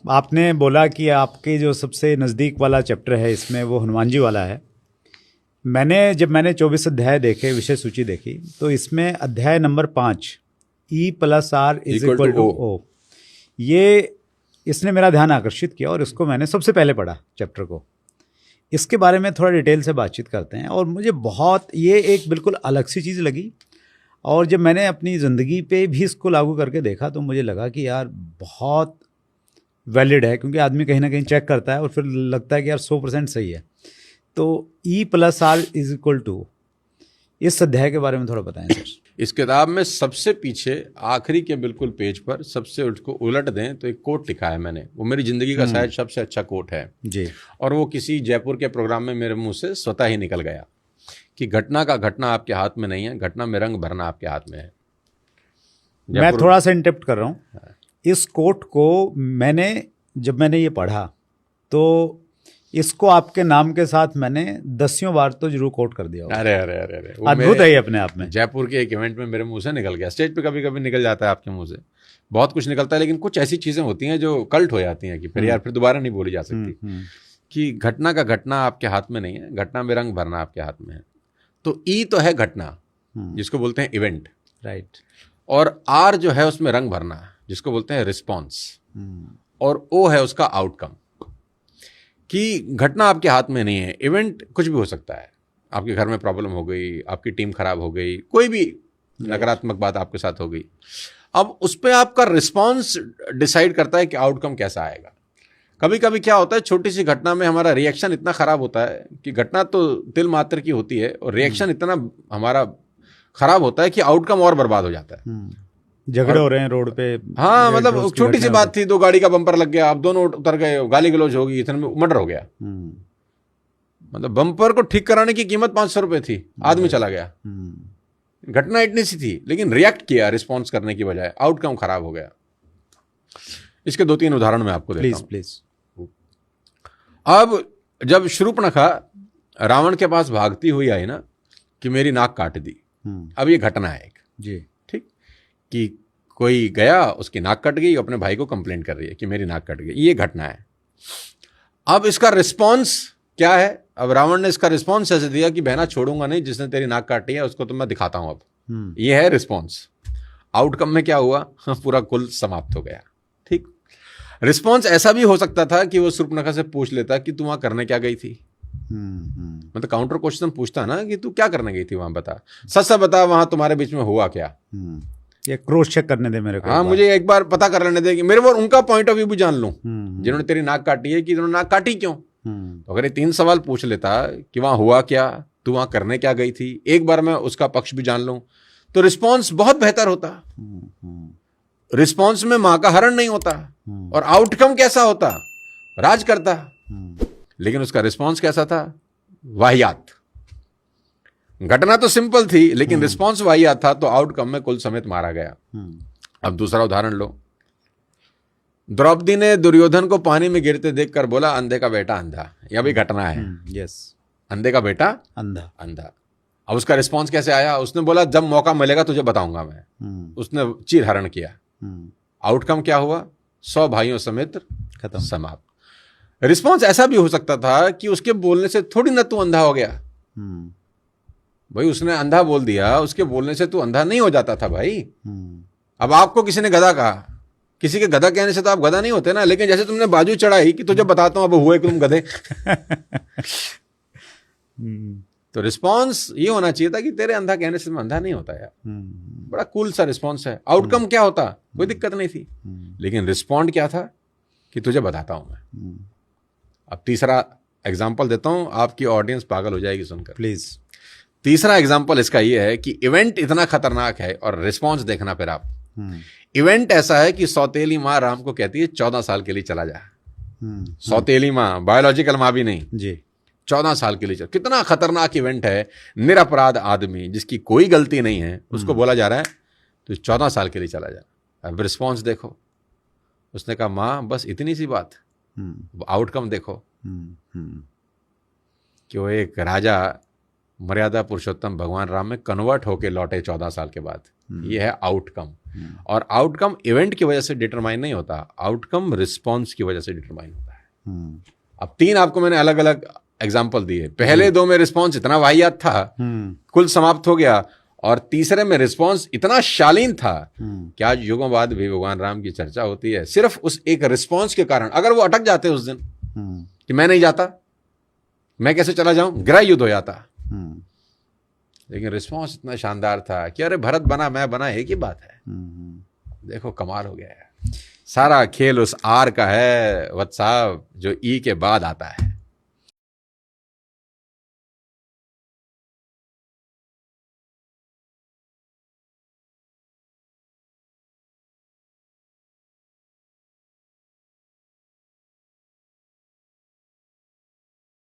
आपने बोला कि आपके जो सबसे नज़दीक वाला चैप्टर है इसमें वो हनुमान जी वाला है। जब मैंने 24 अध्याय देखे, विषय सूची देखी, तो इसमें अध्याय नंबर 5 E+R=O, ये इसने मेरा ध्यान आकर्षित किया और इसको मैंने सबसे पहले पढ़ा चैप्टर को। इसके बारे में थोड़ा डिटेल से बातचीत करते हैं। और मुझे बहुत ये एक बिल्कुल अलग सी चीज़ लगी, और जब मैंने अपनी ज़िंदगी पे भी इसको लागू करके देखा तो मुझे लगा कि यार बहुत वैलिड है, क्योंकि आदमी कहीं ना कहीं चेक करता है और फिर लगता है कि यार 100% सही है। तो E+R=, इस अध्याय के बारे में थोड़ा बताएं सर। इस किताब में सबसे पीछे आखिरी के बिल्कुल पेज पर सबसे उसको उलट दें तो एक कोट लिखा है मैंने, वो मेरी ज़िंदगी का शायद सबसे अच्छा कोट है जी। और वो किसी जयपुर के प्रोग्राम में मेरे मुंह से स्वतः ही निकल गया कि घटना का घटना आपके हाथ में नहीं है, घटना में रंग भरना आपके हाथ में है। मैं थोड़ा सा इंटरप्ट कर रहा हूँ। इस कोट को जब मैंने ये पढ़ा तो इसको आपके नाम के साथ मैंने 10 बार तो जरूर कोट कर दिया। अरे अरे अरे अरे, अद्भुत है ये अपने आप में। जयपुर के एक इवेंट में मेरे मुंह से निकल गया। स्टेज पे कभी कभी निकल जाता है आपके मुंह से, बहुत कुछ निकलता है, लेकिन कुछ ऐसी चीज़ें होती हैं जो कल्ट हो जाती हैं कि फिर यार फिर दोबारा नहीं बोली जा सकती। कि घटना का घटना आपके हाथ में नहीं है, घटना में रंग भरना आपके हाथ में है। तो ई तो है घटना, जिसको बोलते हैं इवेंट, राइट। और आर जो है उसमें रंग भरना, जिसको बोलते हैं रिस्पॉन्स, और ओ है उसका आउटकम। कि घटना आपके हाथ में नहीं है, इवेंट कुछ भी हो सकता है। आपके घर में प्रॉब्लम हो गई, आपकी टीम खराब हो गई, कोई भी नकारात्मक बात आपके साथ हो गई, अब उस पर आपका रिस्पॉन्स डिसाइड करता है कि आउटकम कैसा आएगा। कभी कभी क्या होता है, छोटी सी घटना में हमारा रिएक्शन इतना खराब होता है कि घटना तो तिल मात्र की होती है और रिएक्शन इतना हमारा खराब होता है कि आउटकम और बर्बाद हो जाता है। झगड़े हो रहे हैं रोड पे, हाँ, मतलब छोटी सी बात थी, 2 गाड़ी का बम्पर लग गया, अब दोनों उतर गए, गाली गलौज होगी, इतने में मर्डर हो गया। मतलब बम्पर को ठीक कराने की कीमत 500 रुपए थी, आदमी चला गया। घटना इतनी सी थी, लेकिन रिएक्ट किया रिस्पॉन्स करने की बजाय, आउटकम खराब हो गया। इसके 2-3 उदाहरण मैं आपको देता हूं। प्लीज। अब जब शूर्पणखा रावण के पास भागती हुई आई ना कि मेरी नाक काट दी, अब ये घटना है एक जी, ठीक, कि कोई गया, उसकी नाक कट गई, अपने भाई को कंप्लेंट कर रही है कि मेरी नाक कट गई, ये घटना है। अब इसका रिस्पॉन्स क्या है? अब रावण ने इसका रिस्पॉन्स ऐसे दिया कि बहना छोड़ूंगा नहीं, जिसने तेरी नाक काटी है उसको तो मैं दिखाता हूं अब। ये है रिस्पॉन्स। आउटकम में क्या हुआ? पूरा कुल समाप्त हो गया। ठीक। रिस्पॉन्स ऐसा भी हो सकता था कि वो शूर्पणखा से पूछ लेता कि तू वहां करने क्या गई थी। मतलब काउंटर क्वेश्चन पूछता ना कि तू क्या करने गई थी वहां, बता, सच सच बता, वहां तुम्हारे बीच में हुआ क्या। ये क्रॉस चेक करने दे मेरे को। हाँ, मुझे एक बार पता कर लेने दे कि मेरे वो उनका पॉइंट ऑफ व्यू भी जान लूं, जिन्होंने तेरी नाक काटी है, कि इन्होंने नाक काटी क्यों। तो अगर ये 3 सवाल पूछ लेता कि वहां हुआ क्या, तू वहां करने क्या गई थी, एक बार मैं उसका पक्ष भी जान लूं, तो रिस्पॉन्स बहुत बेहतर होता। रिस्पॉन्स में मां का हरण नहीं होता और आउटकम कैसा होता? राज करता। लेकिन उसका रिस्पॉन्स कैसा था? वाहियात। घटना तो सिंपल थी, लेकिन रिस्पॉन्स वाहियात था, तो आउटकम में कुल समेत मारा गया। अब दूसरा उदाहरण लो। द्रौपदी ने दुर्योधन को पानी में गिरते देखकर बोला, अंधे का बेटा अंधा। यह भी घटना है। यस, अंधे का बेटा अंधा। अंधा। अब उसका रिस्पॉन्स कैसे आया? उसने बोला, जब मौका मिलेगा तुझे बताऊंगा मैं। उसने चीर हरण किया। आउटकम क्या हुआ? 100 भाइयों समेत खत्म, समाप्त। रिस्पॉन्स ऐसा भी हो सकता था कि उसके बोलने से थोड़ी ना तू अंधा हो गया। भाई, उसने अंधा बोल दिया, उसके बोलने से तू अंधा नहीं हो जाता था भाई। अब आपको किसी ने गधा कहा, किसी के गधा कहने से तो आप गधा नहीं होते ना, लेकिन जैसे तुमने बाजू चढ़ाई कि तुझे बताता हूं अब हुए तुम गधे। तो रिस्पॉन्स ये होना चाहिए था कि तेरे अंधा कहने से मैं अंधा नहीं होता यार। बड़ा कूल सा रिस्पॉन्स है। आउटकम क्या होता? कोई दिक्कत नहीं थी, लेकिन रिस्पॉन्ड क्या था कि तुझे बताता हूं मैं। अब तीसरा एग्जाम्पल देता हूं, आपकी ऑडियंस पागल हो जाएगी सुनकर, प्लीज। तीसरा एग्जाम्पल इसका ये है कि इवेंट इतना खतरनाक है और रिस्पॉन्स देखना फिर आप। इवेंट ऐसा है कि सौतेली माँ राम को कहती है 14 साल के लिए चला जा। सौतेली माँ, बायोलॉजिकल माँ भी नहीं जी, 14 साल के लिए चल। कितना खतरनाक इवेंट है। निरपराध आदमी जिसकी कोई गलती नहीं है, उसको बोला जा रहा है तो 14 साल के लिए चला जा। अब रिस्पॉन्स देखो। उसने कहा, माँ बस इतनी सी बात। आउटकम देखो कि वो एक राजा मर्यादा पुरुषोत्तम भगवान राम में कन्वर्ट होके लौटे 14 साल के बाद। ये है आउटकम। और आउटकम इवेंट की वजह से डिटरमाइन नहीं होता, आउटकम रिस्पॉन्स की वजह से डिटरमाइन होता है। अब 3 आपको मैंने अलग अलग एग्जाम्पल दिए। पहले 2 में रिस्पॉन्स इतना वाहियात था, कुल समाप्त हो गया, और तीसरे में रिस्पॉन्स इतना शालीन था कि आज युगों बाद भी भगवान राम की चर्चा होती है सिर्फ उस एक रिस्पॉन्स के कारण। अगर वो अटक जाते उस दिन कि मैं नहीं जाता, मैं कैसे चला जाऊं, गृह युद्ध हो जाता। लेकिन रिस्पॉन्स इतना शानदार था कि अरे भरत बना मैं बना एक ही बात है। देखो कमाल हो गया है। सारा खेल उस आर का है वत्स साहब, जो ई के बाद आता है।